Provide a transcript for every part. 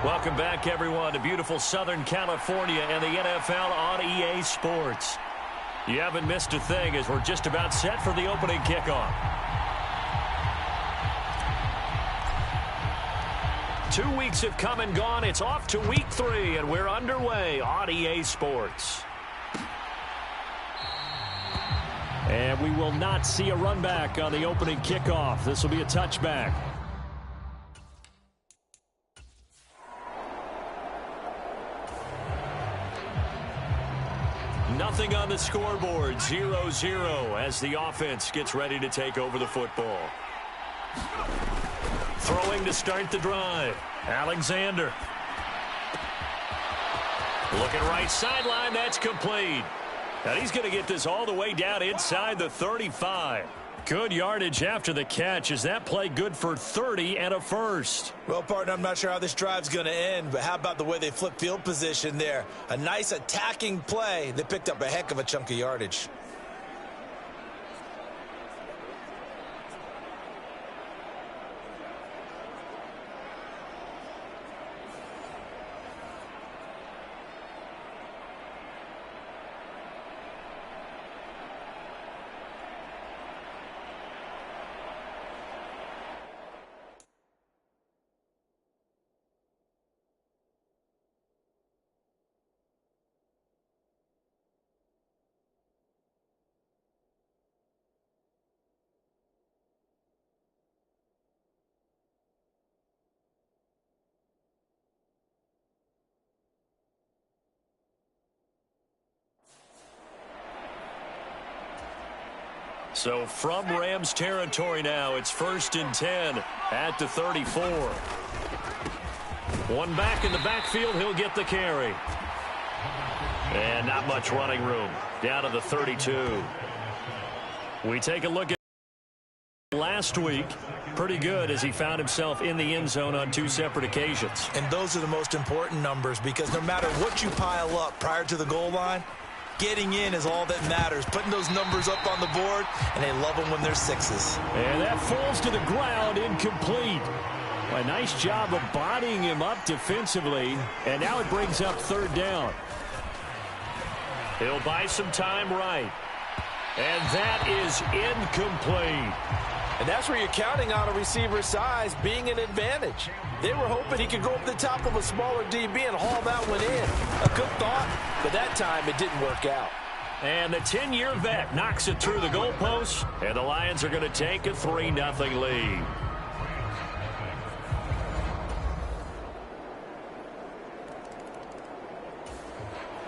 Welcome back, everyone, to beautiful Southern California and the NFL on EA Sports. You haven't missed a thing as we're just about set for the opening kickoff. 2 weeks have come and gone. It's off to week 3, and we're underway on EA Sports. And we will not see a run back on the opening kickoff. This will be a touchback. Nothing on the scoreboard, 0-0 as the offense gets ready to take over the football. Throwing to start the drive, Alexander. Looking right sideline, that's complete. And he's going to get this all the way down inside the 35. Good yardage after the catch. Is that play good for 30 and a first? Well, partner, I'm not sure how this drive's going to end, but how about the way they flip field position there? A nice attacking play. They picked up a heck of a chunk of yardage. So from Rams territory now, it's 1st and 10 at the 34. One back in the backfield, he'll get the carry. And not much running room. Down to the 32. We take a look at last week. Pretty good as he found himself in the end zone on 2 separate occasions. And those are the most important numbers because no matter what you pile up prior to the goal line, getting in is all that matters. Putting those numbers up on the board, and they love them when they're 6s. And that falls to the ground, incomplete. A nice job of bodying him up defensively, and now it brings up 3rd down. He'll buy some time right. And that is incomplete. And that's where you're counting on a receiver's size being an advantage. They were hoping he could go up the top of a smaller DB and haul that one in. A good thought, but that time it didn't work out. And the 10-year vet knocks it through the goalpost, and the Lions are going to take a 3-0 lead.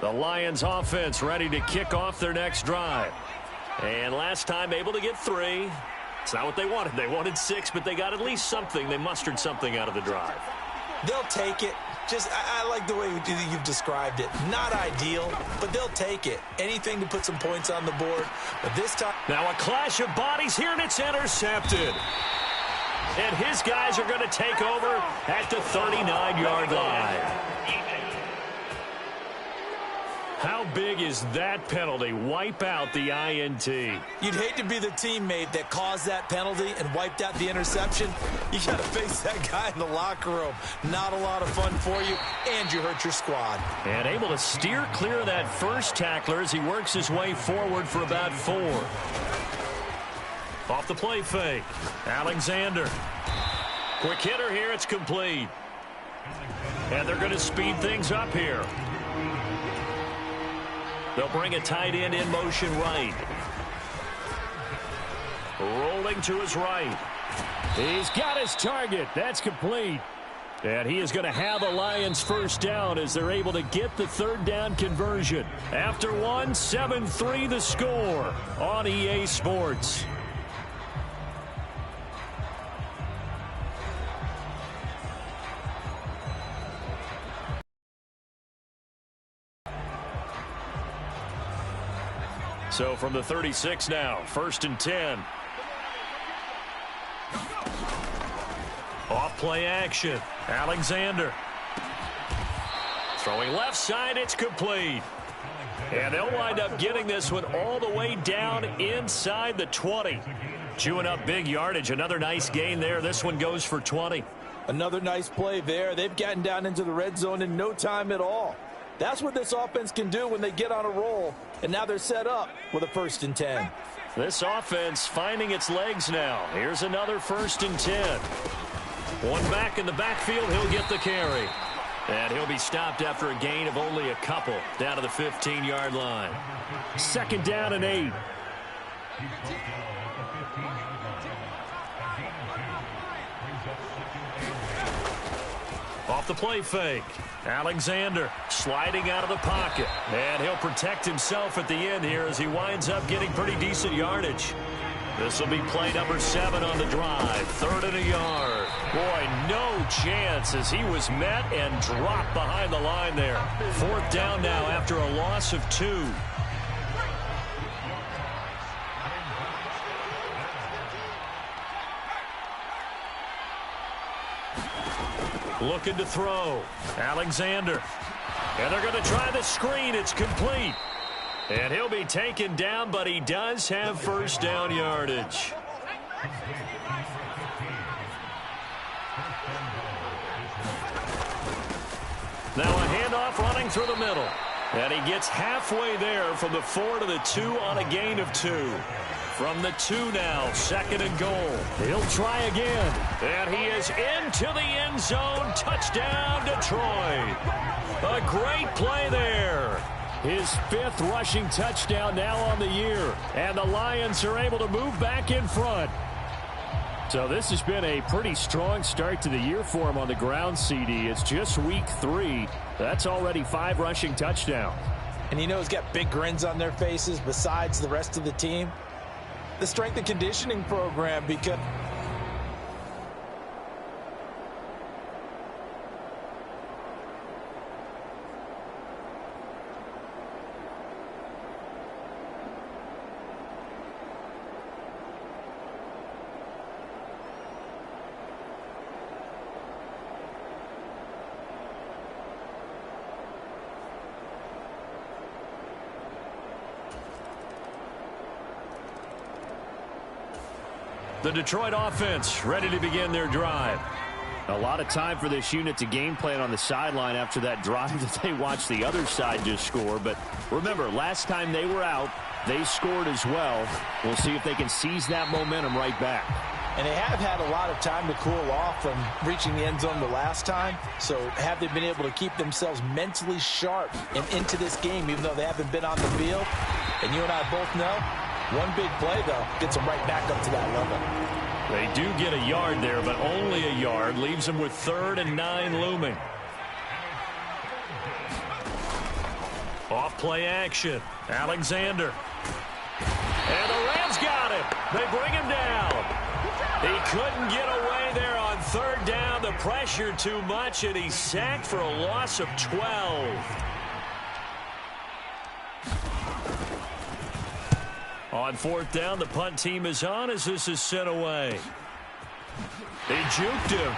The Lions offense ready to kick off their next drive. And last time able to get 3. It's not what they wanted. They wanted 6, but they got at least something. They mustered something out of the drive. They'll take it. I like the way you've described it. Not ideal, but they'll take it. Anything to put some points on the board. But this time... Now a clash of bodies here, and it's intercepted. And his guys are going to take over at the 39-yard line. How big is that penalty? Wipe out the INT. You'd hate to be the teammate that caused that penalty and wiped out the interception. You got to face that guy in the locker room. Not a lot of fun for you, and you hurt your squad. And able to steer clear of that first tackler as he works his way forward for about 4. Off the play fake. Alexander. Quick hitter here. It's complete. And they're going to speed things up here. They'll bring a tight end in motion right. Rolling to his right. He's got his target. That's complete. And he is going to have a Lions first down as they're able to get the 3rd down conversion. After 1, 7-3 the score on EA Sports. So from the 36 now, 1st and 10. Off play action. Alexander. Throwing left side, it's complete. And they'll wind up getting this one all the way down inside the 20. Chewing up big yardage. Another nice gain there. This one goes for 20. Another nice play there. They've gotten down into the red zone in no time at all. That's what this offense can do when they get on a roll. And now they're set up with a 1st and 10. This offense finding its legs now. Here's another 1st and 10. One back in the backfield. He'll get the carry. And he'll be stopped after a gain of only a couple down to the 15-yard line. 2nd down and 8. Off the play fake. Alexander sliding out of the pocket. And he'll protect himself at the end here as he winds up getting pretty decent yardage. This will be play number 7 on the drive. 3rd and a yard. Boy, no chance as he was met and dropped behind the line there. 4th down now after a loss of 2. Looking to throw. Alexander. And they're going to try the screen. It's complete. And he'll be taken down, but he does have 1st down yardage. Now a handoff running through the middle. And he gets halfway there from the 4 to the 2 on a gain of 2. From the 2 now, 2nd and goal. He'll try again. And he is into the end zone. Touchdown, Detroit. A great play there. His 5th rushing touchdown now on the year. And the Lions are able to move back in front. So this has been a pretty strong start to the year for him on the ground, CD. It's just week 3. That's already 5 rushing touchdowns. And he's got big grins on their faces besides the rest of the team. The strength and conditioning program, because the Detroit offense ready to begin their drive. A lot of time for this unit to game plan on the sideline after that drive that they watched the other side just score. But remember, last time they were out, they scored as well. We'll see if they can seize that momentum right back. And they have had a lot of time to cool off from reaching the end zone the last time. So have they been able to keep themselves mentally sharp and into this game, even though they haven't been on the field? And you and I both know, one big play, though, gets them right back up to that level. They do get a yard there, but only a yard. Leaves them with 3rd and 9 looming. Off play action. Alexander. And the Rams got him. They bring him down. He couldn't get away there on 3rd down. The pressure too much, and he's sacked for a loss of 12. On 4th down, the punt team is on as this is sent away. They juked him.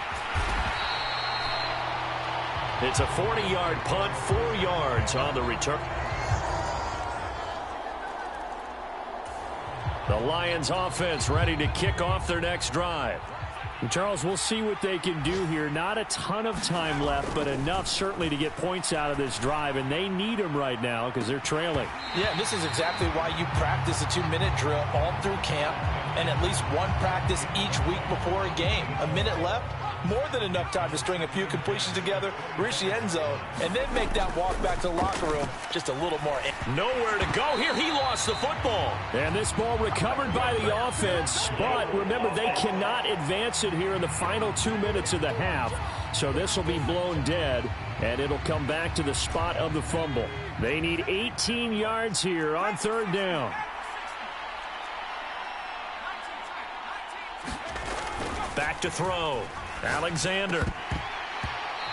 It's a 40-yard punt, 4 yards on the return. The Lions offense ready to kick off their next drive. And Charles, we'll see what they can do here. Not a ton of time left, but enough certainly to get points out of this drive, and they need them right now because they're trailing. Yeah, this is exactly why you practice a 2-minute drill all through camp and at least one practice each week before a game. A minute left, more than enough time to string a few completions together, reach the end zone, and then make that walk back to the locker room just a little more. Nowhere to go here. He lost the football. And this ball recovered by the offense, but remember, they cannot advance it here in the final 2 minutes of the half. So this will be blown dead, and it'll come back to the spot of the fumble. They need 18 yards here on 3rd down. Back to throw. Alexander.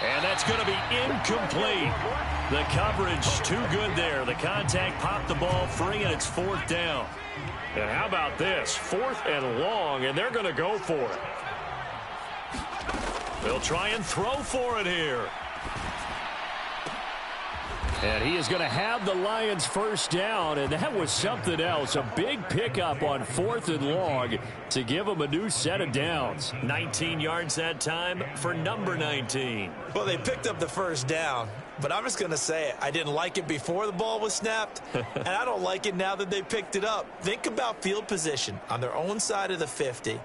And that's going to be incomplete. The coverage too good there. The contact popped the ball free, and it's 4th down. And how about this? 4th and long, and they're going to go for it. They'll try and throw for it here. And he is going to have the Lions first down, and that was something else. A big pickup on 4th and long to give them a new set of downs. 19 yards that time for number 19. Well, they picked up the first down, but I'm just going to say it. I didn't like it before the ball was snapped, and I don't like it now that they picked it up. Think about field position on their own side of the 50.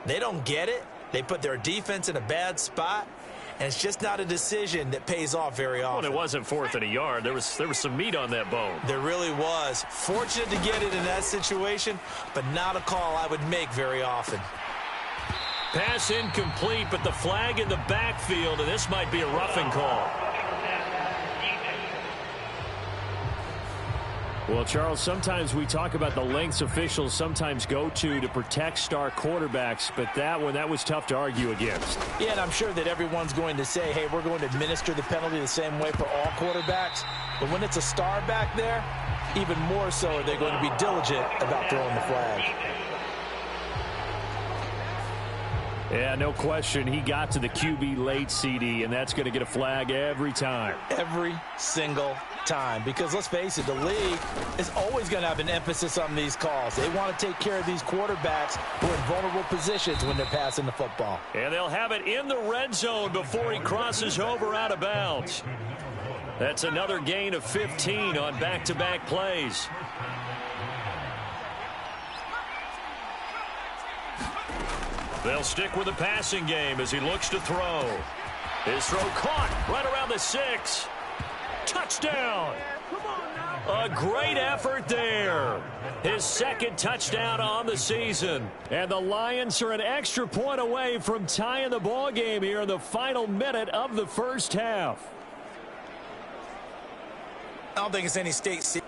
They don't get it. They put their defense in a bad spot. And it's just not a decision that pays off very often. Well, it wasn't 4th and a yard. There was some meat on that bone. There really was. Fortunate to get it in that situation, but not a call I would make very often. Pass incomplete, but the flag in the backfield, and this might be a roughing call. Well, Charles, sometimes we talk about the lengths officials sometimes go to protect star quarterbacks, but that was tough to argue against. Yeah, and I'm sure that everyone's going to say, hey, we're going to administer the penalty the same way for all quarterbacks. But when it's a star back there, even more so are they going to be diligent about throwing the flag. Yeah, no question. He got to the QB late, CD, and that's going to get a flag every time. Every single time. Because let's face it, the league is always going to have an emphasis on these calls. They want to take care of these quarterbacks who are in vulnerable positions when they're passing the football. And they'll have it in the red zone before he crosses over out of bounds. That's another gain of 15 on back-to-back plays. They'll stick with the passing game as he looks to throw. His throw caught right around the 6. Touchdown. A great effort there. His second touchdown on the season. And the Lions are an extra point away from tying the ball game here in the final minute of the first half. I don't think it's any state secret.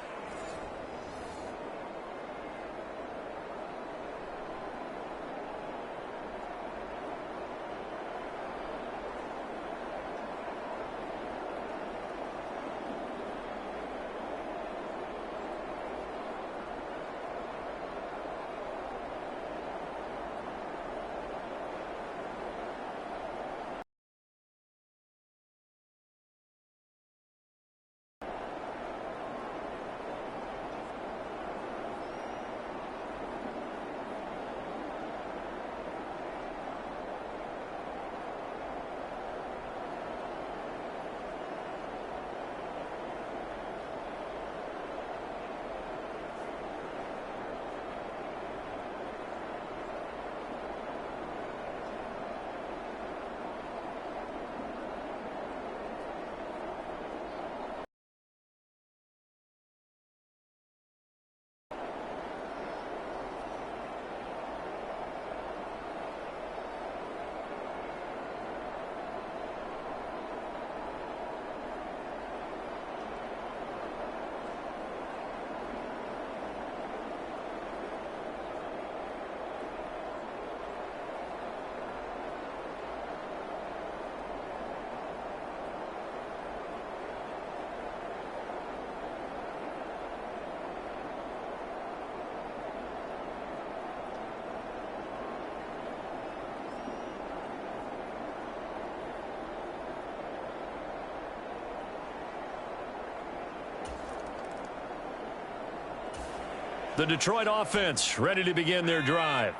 The Detroit offense ready to begin their drive.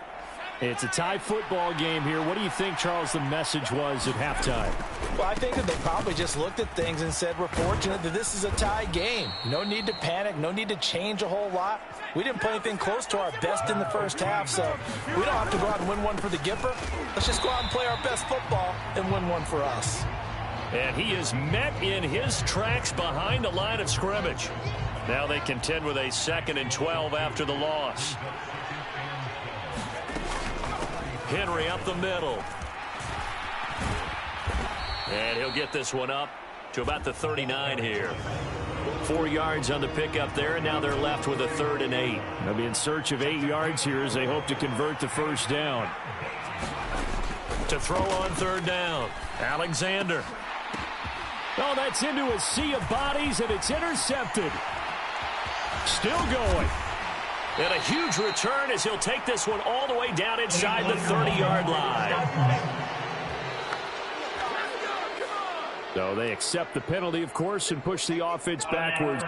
It's a tie football game here. What do you think, Charles, the message was at halftime? Well, I think that they probably just looked at things and said, we're fortunate that this is a tie game. No need to panic. No need to change a whole lot. We didn't play anything close to our best in the first half, so we don't have to go out and win one for the Gipper. Let's just go out and play our best football and win one for us. And he is met in his tracks behind the line of scrimmage. Now they contend with a 2nd and 12 after the loss. Henry up the middle. And he'll get this one up to about the 39 here. 4 yards on the pickup there, and now they're left with a 3rd and 8. They'll be in search of 8 yards here as they hope to convert the first down. To throw on 3rd down, Alexander. Oh, that's into a sea of bodies, and it's intercepted. Still going. And a huge return as he'll take this one all the way down inside the 30-yard line. So they accept the penalty, of course, and push the offense backwards.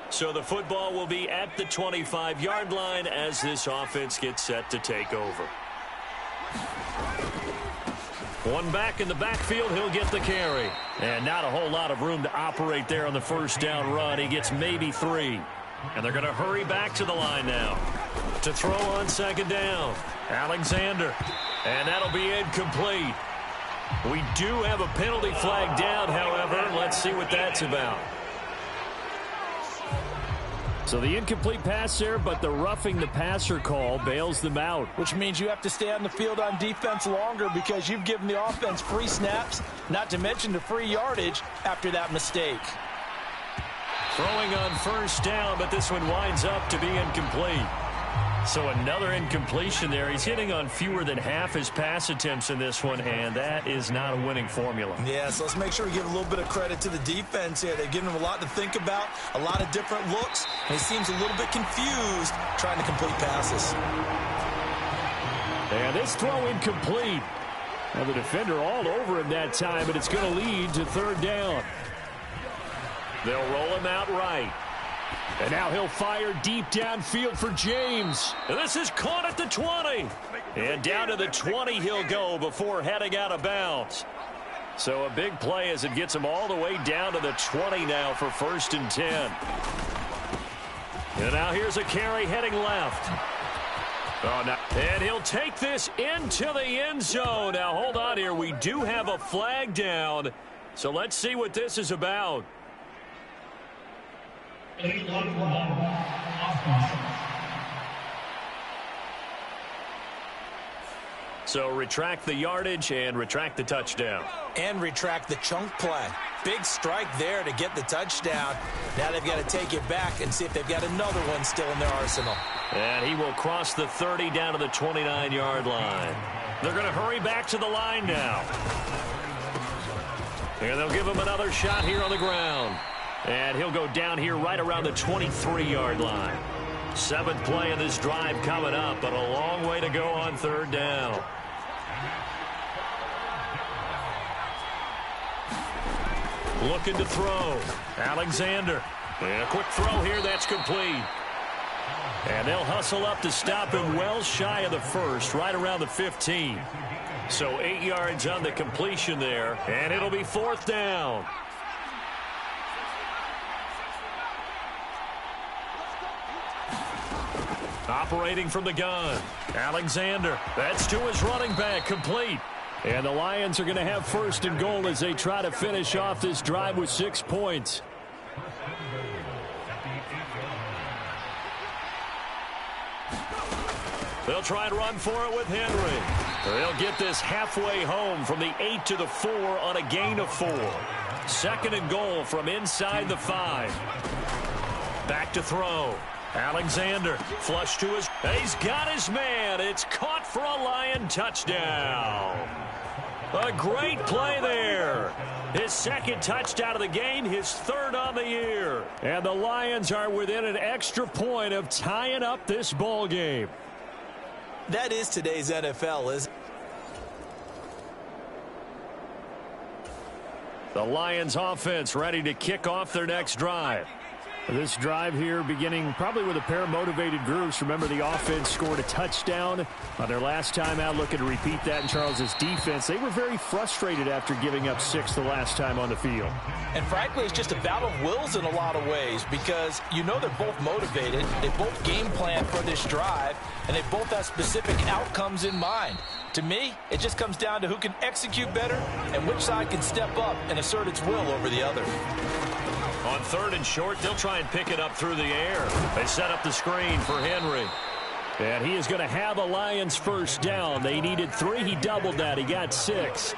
So the football will be at the 25-yard line as this offense gets set to take over. One back in the backfield, he'll get the carry. And not a whole lot of room to operate there on the first down run. He gets maybe 3. And they're going to hurry back to the line now. To throw on second down, Alexander. And that'll be incomplete. We do have a penalty flag down, however. Let's see what that's about. So the incomplete pass there, but the roughing the passer call bails them out. Which means you have to stay on the field on defense longer because you've given the offense free snaps, not to mention the free yardage after that mistake. Throwing on first down, but this one winds up to be incomplete. So another incompletion there. He's hitting on fewer than half his pass attempts in this one, and that is not a winning formula. Yeah, so let's make sure we give a little bit of credit to the defense here. They're giving him a lot to think about, a lot of different looks, and he seems a little bit confused trying to complete passes. And this throw incomplete. Well, the defender all over him that time, but it's going to lead to third down. They'll roll him out right. And now he'll fire deep downfield for James. And this is caught at the 20. And down to the 20 he'll go before heading out of bounds. So a big play as it gets him all the way down to the 20 now for 1st and 10. And now here's a carry heading left. Oh, no. And he'll take this into the end zone. Now hold on here. We do have a flag down. So let's see what this is about. So retract the yardage and retract the touchdown. And retract the chunk play. Big strike there to get the touchdown. Now they've got to take it back and see if they've got another one still in their arsenal. And he will cross the 30 down to the 29-yard line. They're going to hurry back to the line now. And they'll give him another shot here on the ground. And he'll go down here right around the 23-yard line. 7th play of this drive coming up, but a long way to go on third down. Looking to throw. Alexander. And a quick throw here, that's complete. And they'll hustle up to stop him well shy of the first, right around the 15. So 8 yards on the completion there, and it'll be 4th down. Operating from the gun, Alexander. That's to his running back, complete. And the Lions are going to have 1st and goal as they try to finish off this drive with 6 points. They'll try and run for it with Henry. They'll get this halfway home from the 8 to the 4 on a gain of 4. 2nd and goal from inside the 5. Back to throw. Alexander, flush to his... He's got his man. It's caught for a Lion touchdown. A great play there. His 2nd touchdown of the game, his 3rd on the year. And the Lions are within an extra point of tying up this ball game. That is today's NFL, isn't it? The Lions offense ready to kick off their next drive. This drive here beginning probably with a pair of motivated groups. Remember, the offense scored a touchdown on their last time out, looking to repeat that in Charles's defense. They were very frustrated after giving up 6 the last time on the field. And frankly, it's just a battle of wills in a lot of ways because you know they're both motivated. They both game plan for this drive, and they both have specific outcomes in mind. To me, it just comes down to who can execute better and which side can step up and assert its will over the other. On 3rd and short, they'll try and pick it up through the air. They set up the screen for Henry. And he is going to have a Lions 1st down. They needed 3. He doubled that. He got 6.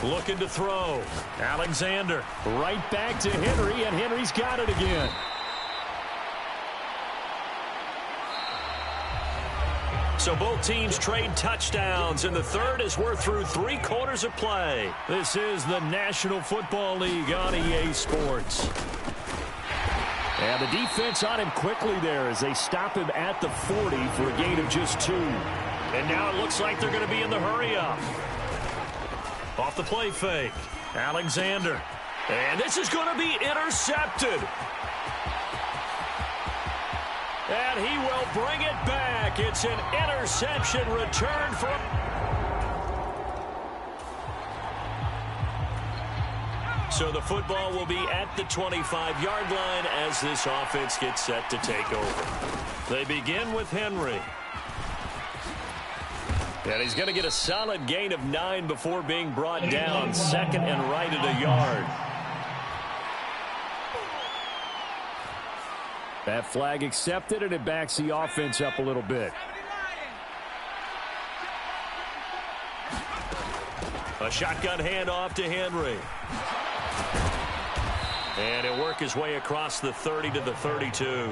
Looking to throw. Alexander right back to Henry, and Henry's got it again. So both teams trade touchdowns, and the third as we're through 3 quarters of play. This is the National Football League on EA Sports. And the defense on him quickly there as they stop him at the 40 for a gain of just 2. And now it looks like they're going to be in the hurry-up. Off the play fake. Alexander. And this is going to be intercepted. And he will bring it back. It's an interception return from... So the football will be at the 25-yard line as this offense gets set to take over. They begin with Henry. And he's going to get a solid gain of 9 before being brought down. 2nd and right at a yard. That flag accepted, and it backs the offense up a little bit. A shotgun handoff to Henry. And he'll work his way across the 30 to the 32.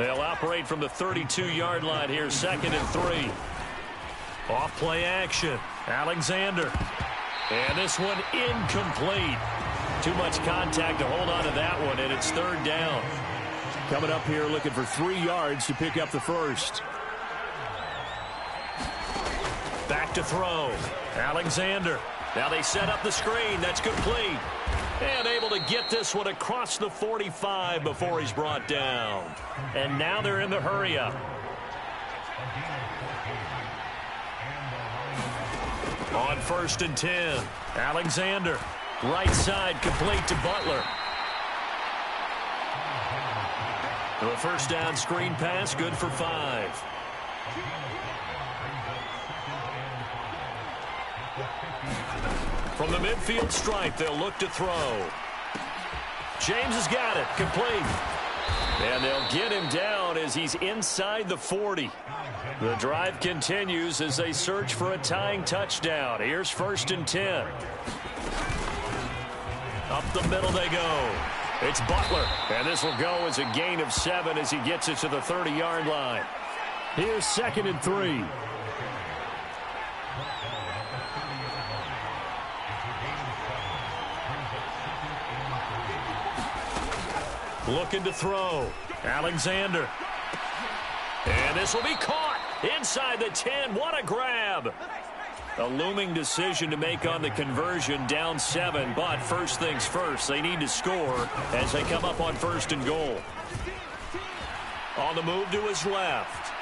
They'll operate from the 32-yard line here, 2nd and 3. Off play action. Alexander. And this one incomplete. Too much contact to hold on to that one, and it's 3rd down. Coming up here looking for 3 yards to pick up the first. Back to throw. Alexander. Now they set up the screen. That's complete. And able to get this one across the 45 before he's brought down. And now they're in the hurry-up. On 1st and 10. Alexander. Right side complete to Butler. The first down screen pass, good for 5. From the midfield stripe, they'll look to throw. James has got it, complete. And they'll get him down as he's inside the 40. The drive continues as they search for a tying touchdown. Here's 1st and 10. Up the middle they go. It's Butler, and this will go as a gain of 7 as he gets it to the 30-yard line. Here's 2nd and 3. Looking to throw. Alexander. And this will be caught inside the 10. What a grab. A looming decision to make on the conversion, down 7. But first things first, they need to score as they come up on 1st and goal. On the move to his left.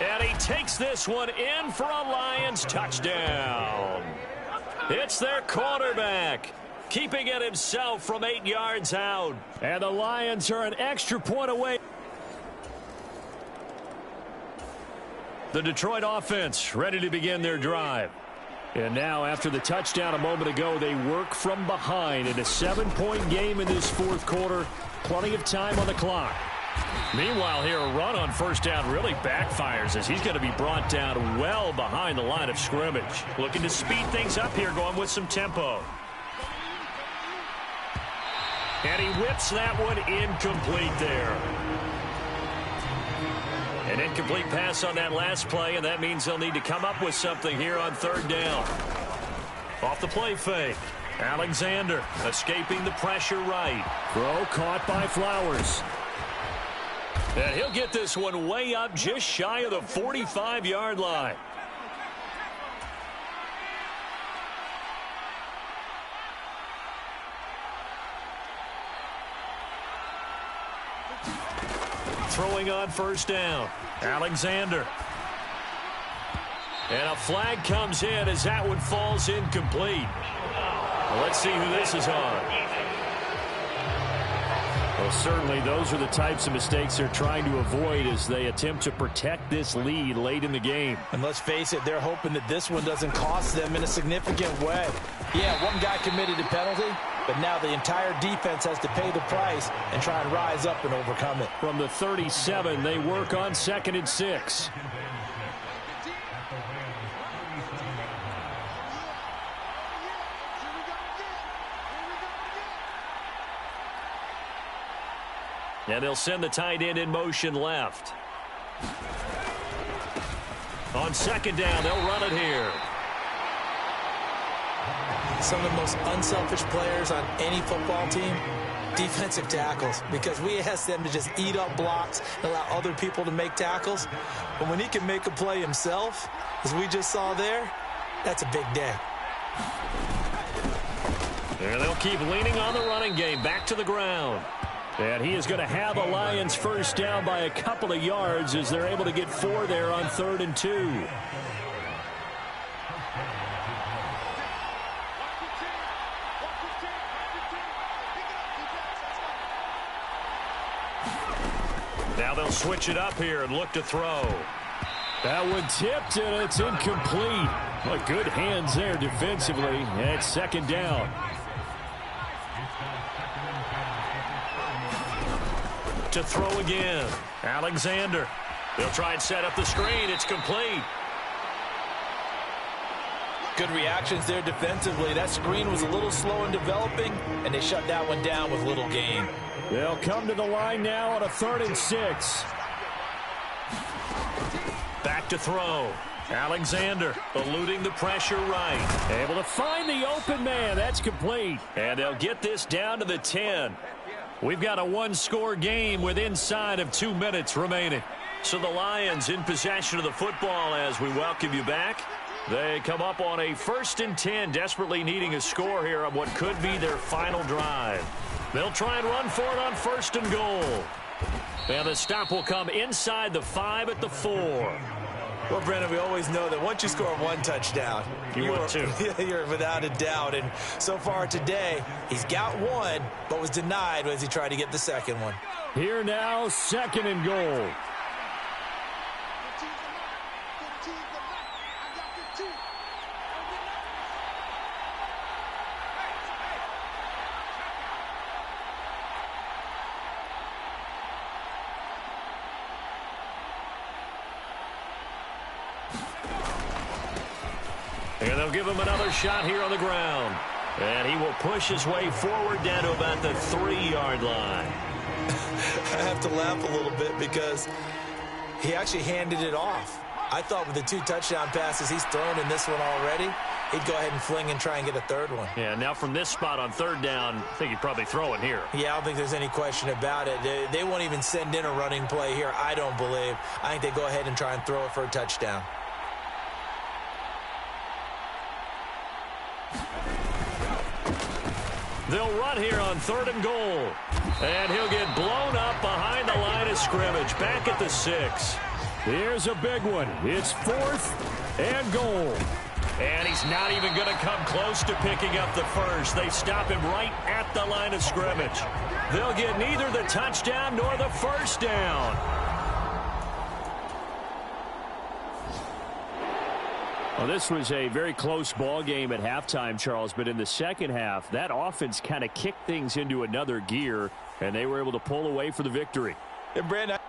And he takes this one in for a Lions touchdown. It's their quarterback, keeping it himself from 8 yards out. And the Lions are an extra point away. The Detroit offense ready to begin their drive. And now after the touchdown a moment ago, they work from behind in a 7-point game in this 4th quarter. Plenty of time on the clock. Meanwhile here, a run on 1st down really backfires as he's going to be brought down well behind the line of scrimmage. Looking to speed things up here, going with some tempo. And he whips that one incomplete there. An incomplete pass on that last play, and that means they'll need to come up with something here on 3rd down. Off the play fake. Alexander escaping the pressure right. Throw caught by Flowers. And he'll get this one way up just shy of the 45-yard line. Throwing on 1st down. Alexander. And a flag comes in as that one falls incomplete. Well, let's see who this is on. Well, certainly those are the types of mistakes they're trying to avoid as they attempt to protect this lead late in the game. And let's face it, they're hoping that this one doesn't cost them in a significant way. Yeah, one guy committed a penalty, but now the entire defense has to pay the price and try and rise up and overcome it. From the 37, they work on 2nd and 6. And they'll send the tight end in motion left. On second down, they'll run it here. Some of the most unselfish players on any football team, defensive tackles, because we ask them to just eat up blocks and allow other people to make tackles. But when he can make a play himself, as we just saw there, that's a big day. And they'll keep leaning on the running game. Back to the ground. And he is going to have a Lions first down by a couple of yards as they're able to get 4 there on 3rd and 2. Now they'll switch it up here and look to throw. That one tipped, and it's incomplete. But good hands there defensively. And it's second down. To throw again. Alexander. They'll try and set up the screen. It's complete. Good reactions there defensively. That screen was a little slow in developing, and they shut that one down with little gain. They'll come to the line now on a 3rd and 6. Back to throw. Alexander eluding the pressure right. Able to find the open man. That's complete. And they'll get this down to the 10. We've got a 1-score game with inside of 2 minutes remaining. So the Lions in possession of the football as we welcome you back. They come up on a 1st and 10, desperately needing a score here on what could be their final drive. They'll try and run for it on 1st and goal. And the stop will come inside the 5 at the 4. Well, Brennan, we always know that once you score 1 touchdown, you're 2. You're without a doubt. And so far today, he's got 1, but was denied as he tried to get the second one. Here now, 2nd and goal. And they'll give him another shot here on the ground. And he will push his way forward down to about the 3-yard line. I have to laugh a little bit because he actually handed it off. I thought with the 2 touchdown passes he's thrown in this one already, he'd go ahead and fling and try and get a 3rd one. Yeah, now from this spot on 3rd down, I think he'd probably throw it here. Yeah, I don't think there's any question about it. They won't even send in a running play here, I don't believe. I think they go ahead and try and throw it for a touchdown. They'll run here on 3rd and goal. And he'll get blown up behind the line of scrimmage, back at the 6. Here's a big one. It's 4th and goal. And he's not even going to come close to picking up the first. They stop him right at the line of scrimmage. They'll get neither the touchdown nor the first down. Well, this was a very close ball game at halftime, Charles, but in the second half, that offense kind of kicked things into another gear, and they were able to pull away for the victory. And Brandon,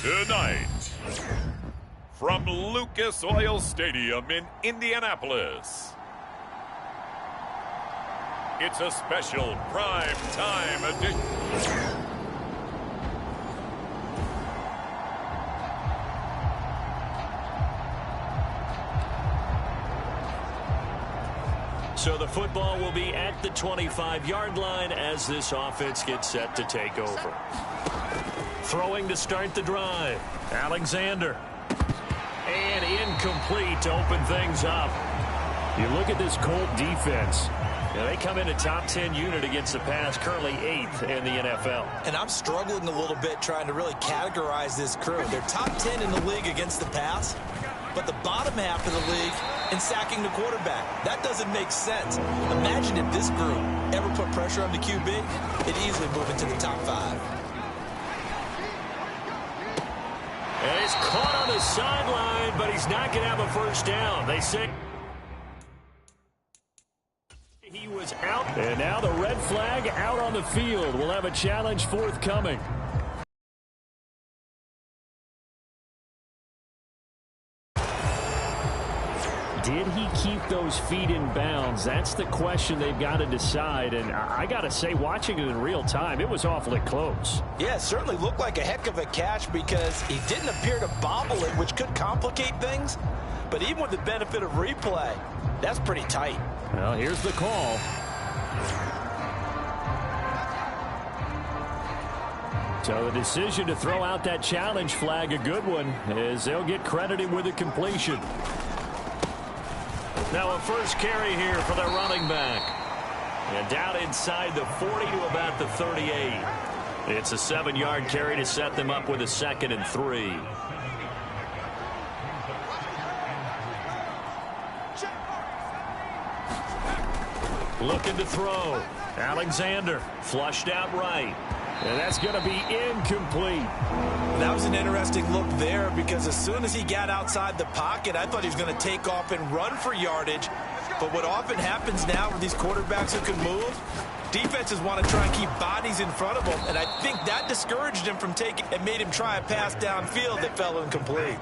Tonight, from Lucas Oil Stadium in Indianapolis, it's a special prime time edition. So the football will be at the 25-yard line as this offense gets set to take over. Throwing to start the drive. Alexander. And incomplete to open things up. You look at this Colt defense. They come in a top 10 unit against the pass, currently 8th in the NFL. And I'm struggling a little bit trying to really categorize this crew. They're top 10 in the league against the pass, but the bottom half of the league in sacking the quarterback. That doesn't make sense. Imagine if this group ever put pressure on the QB, it'd easily move into the top 5. And he's caught on the sideline, but he's not going to have a first down. They say he was out. And now the red flag out on the field. We'll have a challenge forthcoming. Did he keep those feet in bounds? That's the question they've got to decide. And I got to say, watching it in real time, it was awfully close. Yeah, it certainly looked like a heck of a catch because he didn't appear to bobble it, which could complicate things. But even with the benefit of replay, that's pretty tight. Well, here's the call. So the decision to throw out that challenge flag, a good one, as they'll get credited with a completion. Now a first carry here for their running back. And down inside the 40 to about the 38. It's a 7-yard carry to set them up with a 2nd and 3. Looking to throw. Alexander flushed out right. And that's going to be incomplete. That was an interesting look there because as soon as he got outside the pocket, I thought he was going to take off and run for yardage. But what often happens now with these quarterbacks who can move, defenses want to try and keep bodies in front of them. And I think that discouraged him from taking and made him try a pass downfield that fell incomplete.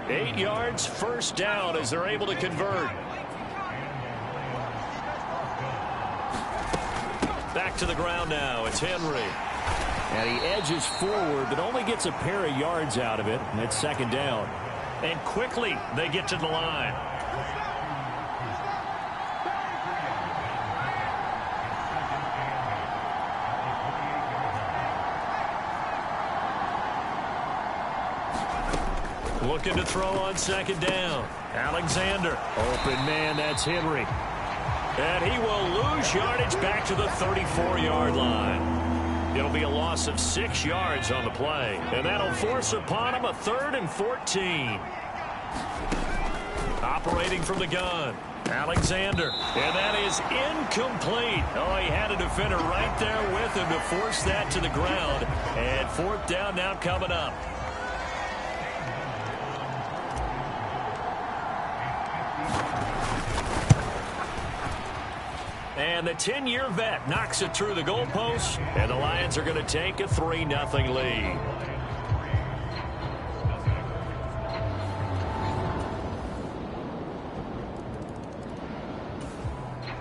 8 yards, first down as they're able to convert. Back to the ground now. It's Henry. And he edges forward, but only gets a pair of yards out of it. And it's 2nd down. And quickly, they get to the line. Looking to throw on 2nd down. Alexander. Open man, that's Henry. And he will lose yardage back to the 34-yard line. It'll be a loss of 6 yards on the play. And that'll force upon him a 3rd and 14. Operating from the gun. Alexander. And that is incomplete. Oh, he had a defender right there with him to force that to the ground. And 4th down now coming up. And the 10-year vet knocks it through the goalpost, and the Lions are going to take a 3-0 lead.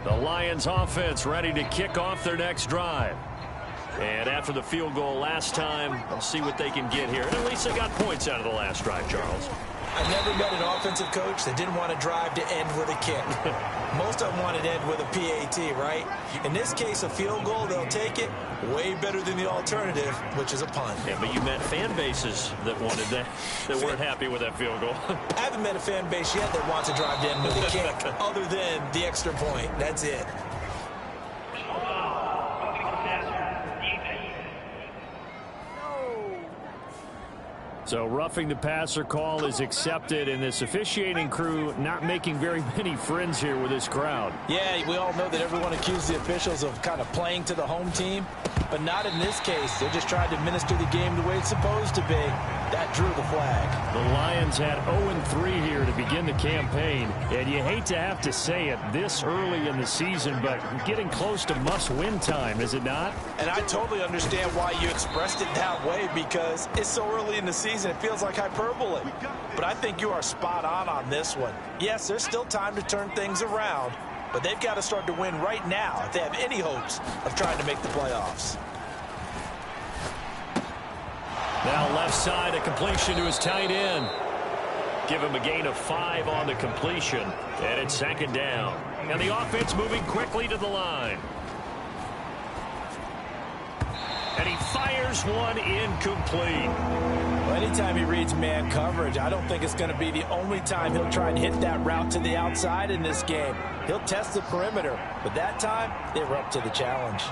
The Lions offense ready to kick off their next drive. And after the field goal last time, we'll see what they can get here. And at least they got points out of the last drive, Charles. I never met an offensive coach that didn't want to drive to end with a kick. Most of them wanted to end with a PAT, right? In this case, a field goal, they'll take it. Way better than the alternative, which is a punt. Yeah, but you met fan bases that wanted that, that weren't happy with that field goal. I haven't met a fan base yet that wants to drive to end with a kick, other than the extra point. That's it. So roughing the passer call is accepted, and this officiating crew not making very many friends here with this crowd. Yeah, we all know that everyone accuses the officials of kind of playing to the home team, but not in this case. They're just trying to administer the game the way it's supposed to be. That drew the flag. The Lions had 0-3 here to begin the campaign, and you hate to have to say it this early in the season, but getting close to must-win time, is it not? And I totally understand why you expressed it that way, because it's so early in the season, it feels like hyperbole. But I think you are spot on this one. Yes, there's still time to turn things around, but they've got to start to win right now if they have any hopes of trying to make the playoffs. Now left side, a completion to his tight end. Give him a gain of 5 on the completion, and it's second down. And the offense moving quickly to the line. And he fires one incomplete. Well, anytime he reads man coverage, I don't think it's going to be the only time he'll try and hit that route to the outside in this game. He'll test the perimeter, but that time they were up to the challenge.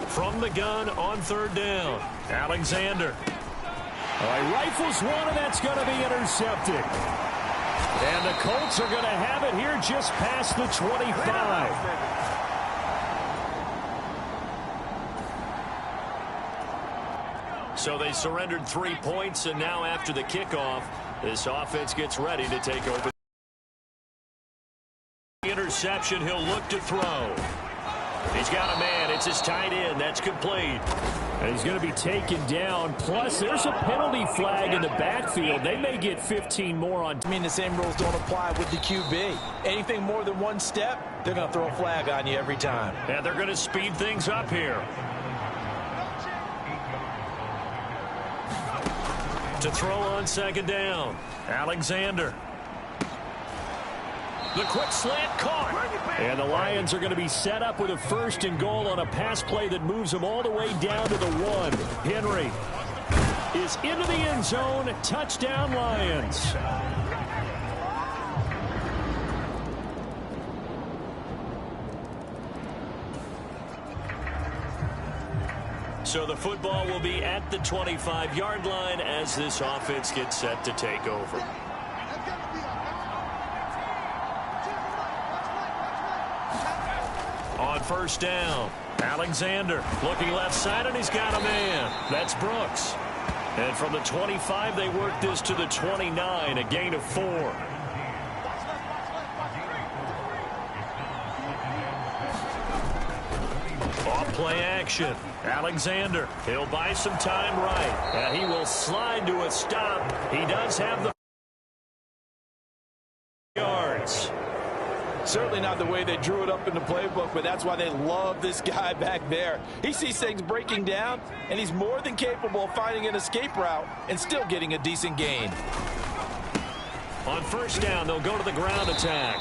From the gun on third down, Alexander. He rifles one, and that's going to be intercepted. And the Colts are going to have it here just past the 25. So they surrendered 3 points, and now after the kickoff, this offense gets ready to take over. Interception, he'll look to throw. He's got a man. It's his tight end. That's complete. And he's going to be taken down. Plus, there's a penalty flag in the backfield. They may get 15 more on. I mean, the same rules don't apply with the QB. Anything more than one step, they're going to throw a flag on you every time. And they're going to speed things up here. To throw on second down, Alexander. The quick slant caught. And the Lions are going to be set up with a 1st and goal on a pass play that moves them all the way down to the 1. Henry is into the end zone. Touchdown, Lions. So the football will be at the 25-yard line as this offense gets set to take over. On first down, Alexander looking left side, and he's got a man. That's Brooks. And from the 25, they work this to the 29, a gain of 4. Off play action. Alexander, he'll buy some time right. And he will slide to a stop. He does have the yards. Certainly not the way they drew it up in the playbook, but that's why they love this guy back there. He sees things breaking down, and he's more than capable of finding an escape route and still getting a decent gain. On first down, they'll go to the ground attack.